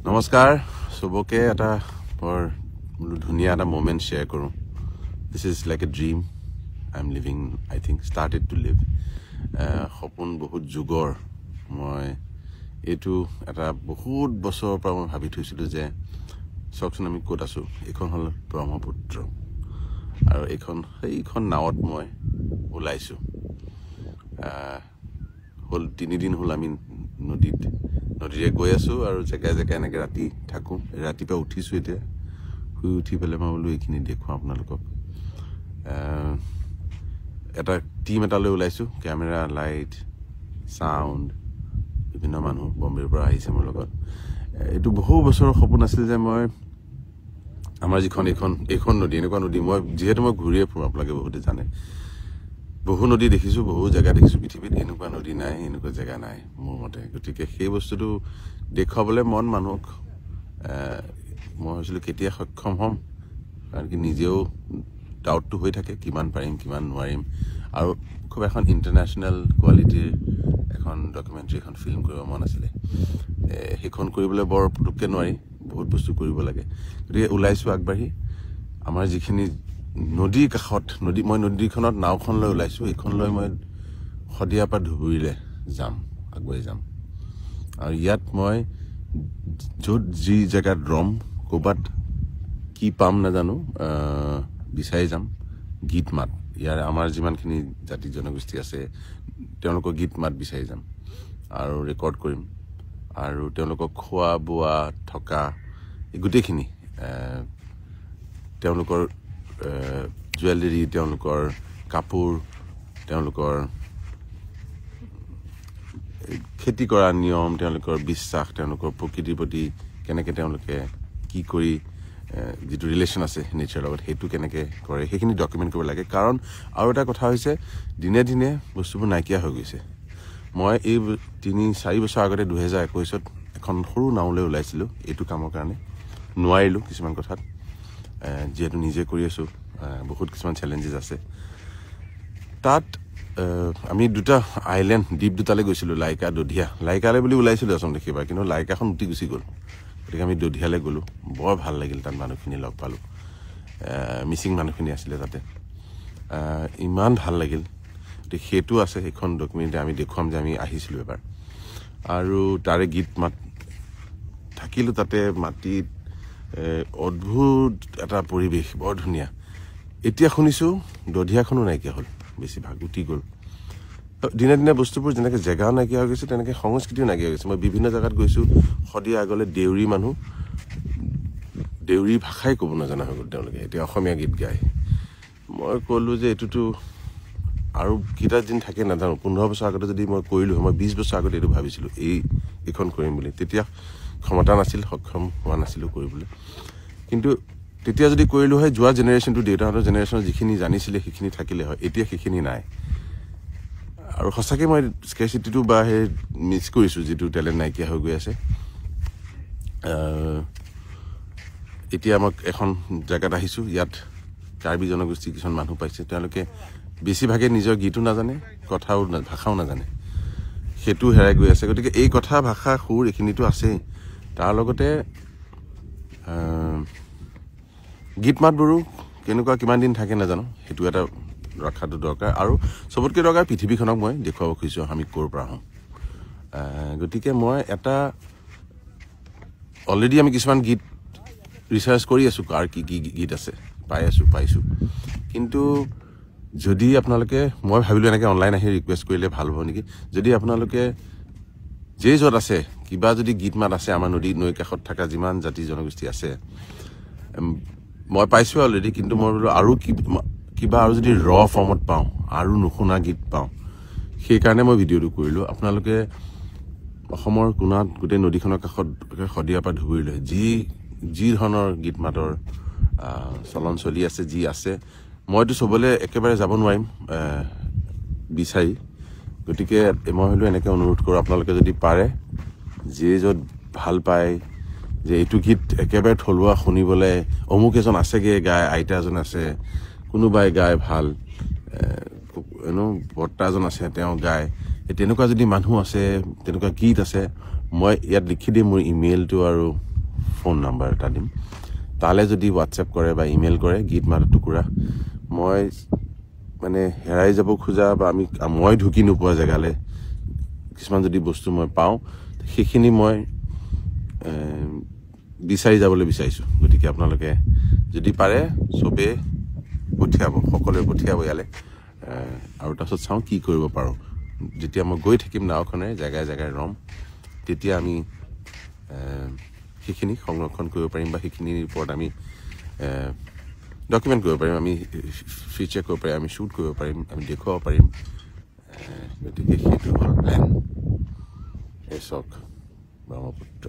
নমস্কাৰ সবকে এটা বৰ ধুনীয়া এটা মোমেন্ট শেয়াৰ কৰোঁ This is like a dream I'm living I think started to live সপোন বহুত যুগৰ মই এটো এটা বহুত বছৰৰ পৰা মই ভাবি থৈছিলো যে সবচোন আমি ক'ত আছো এখন হল ব্ৰহ্মপুত্ৰ আৰু এইখন নাৱত মই ওলাইছো হল 3 দিন হল আমি নদীৰে গৈ আছো আৰু জেগায় এনেকে ৰাতি থাকো ৰাতিপা উঠিছো এতিয়া শুই উঠি পেলে মই বলো এইখিনি দেখুৱা আপোনালোকক এটা টিম এটা লৈ ওলাইছো ক্যামেৰা লাইট সাউন্ড বিভিন্ন মানুহ বম্বেৰ পৰা আহিছে মোৰ লগত এটো বহু বছৰৰ সপোন আছিল যে মই আমাৰ এখন নদী এনেকুৱা নদী মই যেহেতু মই ঘূৰিয়ে ফুৰো আপোনালোকে বহুতে জানে বহু নদী দেখিছো বহু জায়গা দেখিছো পৃথিৱীত এনেকুৱা নদী নাই এনেকুৱা জায়গা নাই মোৰ মতে গতিকে সেই বস্তুটো দেখাবলৈ মন মানুহক মই হইছিল কেতিয়া সক্ষম হম কাৰণ কি নিজেও ডাউটটো হৈ থাকে কিমান পাৰিম কিমান নোৱাৰিম আৰু খুব এখন ইন্টাৰনেশ্যনেল কোৱালিটিৰ এখন ডকুমেন্টাৰী এখন ফিল্ম কৰিব মন আছিল হেখন কৰিবলৈ বৰ পুতুককে নোৱাৰি বহুত বস্তু কৰিব লাগে গতিকে ওলাইছো আগবাঢ়ি আমাৰ যিখিনি নদী কাষত মই নদীখনত নাওখন লৈ ওলাইছো এইখন লৈ মই খদিয়া পৰা ধুবুৰীলে যাম আগবাঢ়ি যাম আৰু ইয়াত মই য'ত যি জায়গাত ৰম কোবাত কি পাম না জানো বিচাৰি যাম গীত মাত ইয়াৰ আমাৰ যিমানখিনি জাতি জনগোষ্ঠী আছে তেওঁলোকৰ গীত মাত বিচাৰি যাম আৰু ৰেকৰ্ড কৰিম আৰু তেওঁলোকক খোৱা বোৱা থকা গুটেখিনি তেওঁলোকৰ জুৱেলাৰী তেওঁলোকৰ কাপোৰ তেওঁলোকৰ খেতি কৰা নিয়ম তেওঁলোকৰ বিশ্বাস তেওঁলোকৰ প্ৰকৃতিৰ প্ৰতি কেনেকৈ তেওঁলোকে কি কৰি যেটো ৰিলেচন আছে নেচাৰৰ লগত হেতু কেনেকৈ কৰে হেখিনি ডকুমেন্ট কৰিব লাগে কাৰণ আৰু এটা কথা হৈছে দিনে দিনে বস্তুবোৰ নাইকিয়া হৈ গৈছে মই এই 3-4 বছৰ আগতে 2021 ত এখন সৰু নাওলৈ ওলাইছিলো এটো কামৰ কাৰণে নোৱাৰিলো কিছুমান কথাত যেহেতু নিজে কৰি আছো বহুত কিছুমান চ্যালেঞ্জেস আছে তাত আমি দুটা আইল্যান্ড দ্বীপ দুটালে গৈছিলো লাইকা দধিয়া লাইকালে বুলি ওলাইছিলো আসন দেখিবা কিন্তু লাইকাখন উঠি গুছি গল গতিকে আমি দধিয়ালে গলো বৰ ভাল লাগিল তাত মানুহখিনি লগ পালো মিসিং মানুহখিনি আছিল তাতে ইমান ভাল লাগিল হেতু আছে এখন ডকুমেন্ট আমি দেখুৱাম যে আমি আহিছিলো এবাৰ আৰু তাৰে গীত মাত থাকিলো তাতে মাটিত অদ্ভুত এটা পৰিবেশ বৰ ধুনীয়া এতিয়া শুনিছো দধিয়াখনো নাইকিয়া হল বেছি ভাগ উঠি গল দিনে দিনে বস্তুবোৰ যেনেকৈ জায়গা নাইকিয়া হৈ গৈছে তেনেকৈ সংস্কৃতিও নাইকিয়া হৈ গৈছে মই বিভিন্ন জায়গাত গৈছো খদিয়া আগলে দেউৰী মানুহ দেউৰী ভাষাই ক'ব নাজানা হৈ গল তেওঁলোকে এতিয়া অসমীয়া গীত গায় মই ক'লো যে এটোটো আৰু কিটা দিন থাকে নাজানো 15 বছৰ আগতে যদি মই কৰিলো মই 20 বছৰ আগতে এটো ভাবিছিলো এইখন কৰিম বুলি তেতিয়া ক্ষমতা নাছিল সক্ষম হোৱা নাছিল কৰিবলৈ কিন্তু তেতিয়া যদি কৰিলো হয় যোৱা জেনাৰেশনটো ডেটাৰ জেনাৰেশনৰ যিখিনি জানিছিলে সেইখিনি থাকিলে হয় এতিয়া সেইখিনি নাই আৰু সঁচাকৈ মই স্কেচিটিটো বা হে মিছ কৰিছো যেটো টেলেন্ট নাইকিয়া হৈ গৈ আছে এতিয়া মই এখন জায়গাত আহিছো ইয়াত কাৰ্বি জনগোষ্ঠী কিছুমান মানুহ পাইছে তেওঁলোকে বেছিভাগে নিজৰ গীতো নাজানে কথাও ভাষাও নাজানে হেতু হেৰাই গৈ আছে গতিকে এই কথা ভাষা সুৰ এখিনিটো আছে তাৰ লগতে গীত মাতবোৰো কেনেকুৱা কিমান দিন থাকে নাজানো হেতু এটা ৰখাটো দৰকাৰ আৰু সবতকৈ দৰকাৰ পৃথিৱীখনক মই দেখুৱাব খুজিছো আমি ক'ৰ পৰা হম গতিকে মই এটা অলৰেডি আমি কিছুমান গীত ৰিচাৰ্চ কৰি আছো কাৰ কি গীত আছে পাইছো কিন্তু যদি আপোনালোকে মই ভাবিলো এনেকৈ অনলাইন আহি ৰিকুৱেষ্ট কৰিলে ভাল হ'ব নেকি যদি আপোনালোকে যে যত আছে কিবা যদি গীত মাত আছে আমাৰ নৈ কাষত থকা যিমান জাতি জনগোষ্ঠী আছে মই পাইছো অলৰেডি কিন্তু মই আৰু কিবা আৰু যদি ৰ ফৰ্মত পাওঁ আৰু নুশুনা গীত পাওঁ সেই কাৰণে মই ভিডিওটো কৰিলো আপোনালোকে অসমৰ কোনাত গোটেই নদীখনৰ কাষত খদিয়া পৰা ধুবুৰীলৈ যি ধৰণৰ গীত মাতৰ চলন চলি আছে যি আছে মইতো সবলে একেবাৰে যাব নোৱাৰিম বিচাৰি গতিকে মই হলো এনেকৈ অনুৰোধ কৰো আপোনালোকে যদি পাৰে যে যত ভাল পায় যে এইটো গীত একেবাৰে থলুৱা শুনিবলৈ অমুক এজন আছেগে গায় আইতা এজন আছে কোনোবাই গায় ভাল বৰ্তা এজন আছে তেওঁ গায় তেনেকুৱা যদি মানুহ আছে তেনেকুৱা গীত আছে মই ইয়াত লিখি দিম মোৰ ইমেইলটো আৰু ফোন নাম্বাৰ এটা দিম তালে যদি হোৱাটছএপ কৰে বা ইমেইল কৰে গীত মাত টুকুৰা মই মানে হেৰাই যাব খোজা বা মই ঢুকি নোপোৱা জেগালে কিছুমান যদি বস্তু মই পাওঁ সেইখিনি মই বিচাৰি যাবলৈ বিচাৰিছোঁ গতিকে আপোনালোকে যদি পাৰে চবে পঠিয়াব সকলোৱে পঠিয়াব ইয়ালে আৰু তাৰপিছত চাওঁ কি কৰিব পাৰোঁ যেতিয়া মই গৈ থাকিম নাওখনে জেগাই জেগাই ৰম তেতিয়া আমি সেইখিনি সংৰক্ষণ কৰিব পাৰিম বা সেইখিনিৰ ওপৰত আমি ডকুমেণ্ট কৰিব পাৰিম আমি ফিচাৰ কৰিব পাৰিম আমি শ্বুট কৰিব পাৰিম আমি দেখুৱাব পাৰিম গতিকে সেইটো হ'ল প্লেন এই চাওক ব্ৰহ্মপুত্ৰ